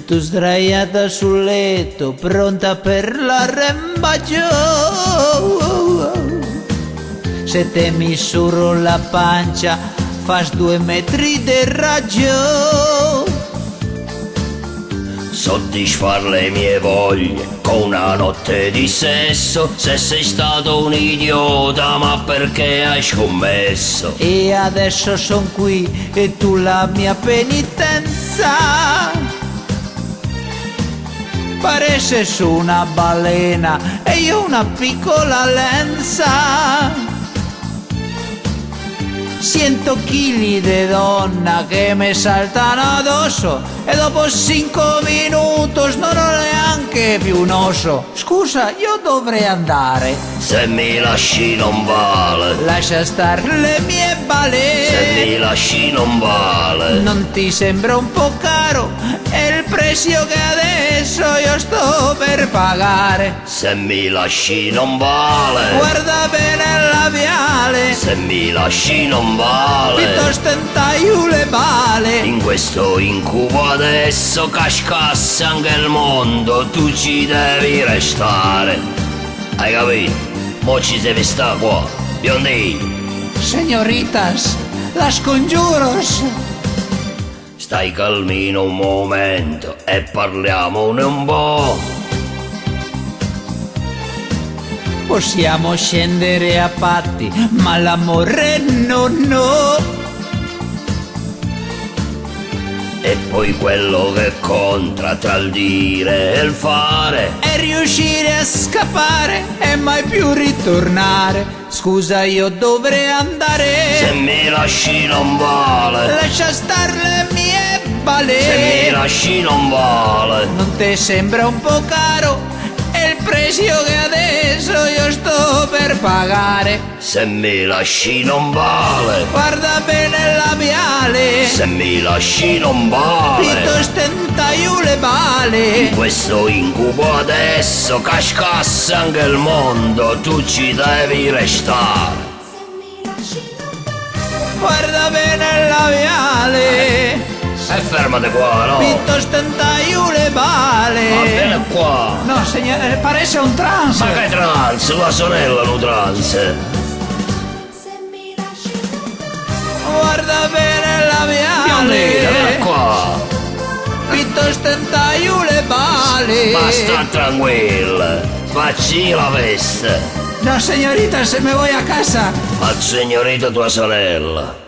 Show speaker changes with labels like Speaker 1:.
Speaker 1: Tu sdraiata sul letto, pronta per l'arrembaggio. Se te misuro la pancia, fas 2 metri di raggio.
Speaker 2: Soddisfar le mie voglie con una notte di sesso. Se sei stato un idiota, ma perché hai scommesso?
Speaker 1: E adesso son qui e tu la mia penitenza. Paresse su una balena e io una piccola lenza. 100 chili di donna che mi saltano addosso e dopo 5 minuti non ho neanche più un osso. Scusa, io dovrei andare.
Speaker 2: Se mi lasci non vale.
Speaker 1: Lascia star le mie balene.
Speaker 2: Se mi lasci non vale.
Speaker 1: Non ti sembra un po' caro? È il prezzo che adesso io sto per pagare.
Speaker 2: Se mi lasci non vale.
Speaker 1: Guarda bene il labiale.
Speaker 2: Se mi lasci non vale.
Speaker 1: Piuttosto entaglio le bale.
Speaker 2: In questo incubo adesso cascasse anche il mondo, tu ci devi restare. Hai capito? Mo ci devi stare qua, biondini.
Speaker 1: Señoritas, las conjuros.
Speaker 2: Stai calmino un momento e parliamone un po'.
Speaker 1: Possiamo scendere a patti, ma l'amore no.
Speaker 2: E poi quello che conta tra il dire e il fare
Speaker 1: E riuscire a scappare e mai più ritornare. Scusa, io dovrei andare.
Speaker 2: Se mi lasci non vale.
Speaker 1: Lascia star le mie balene.
Speaker 2: Se mi lasci non vale.
Speaker 1: Non ti sembra un po' caro? È il prezzo che adesso io sto per pagare.
Speaker 2: Se mi lasci non vale.
Speaker 1: Guarda bene il labiale.
Speaker 2: Se mi lasci non vale.
Speaker 1: Piuttosto entaglio le
Speaker 2: In
Speaker 1: bale.
Speaker 2: questo incubo adesso cascasse anche il mondo, tu ci devi restare.
Speaker 1: Guarda bene il labiale.
Speaker 2: E fermate qua, no?
Speaker 1: Piuttosto entaglio le bale.
Speaker 2: Va bene qua.
Speaker 1: No, signore, parece un trance.
Speaker 2: Ma che trans? La sorella non trans.
Speaker 1: Guarda bene il
Speaker 2: Biondina,
Speaker 1: labiale.
Speaker 2: vieni qua.
Speaker 1: Piuttosto entaglio le bale.
Speaker 2: Ma sta tranquilla. Facci la veste.
Speaker 1: No, señorita, se me voy a casa.
Speaker 2: Ma signorita tua sorella.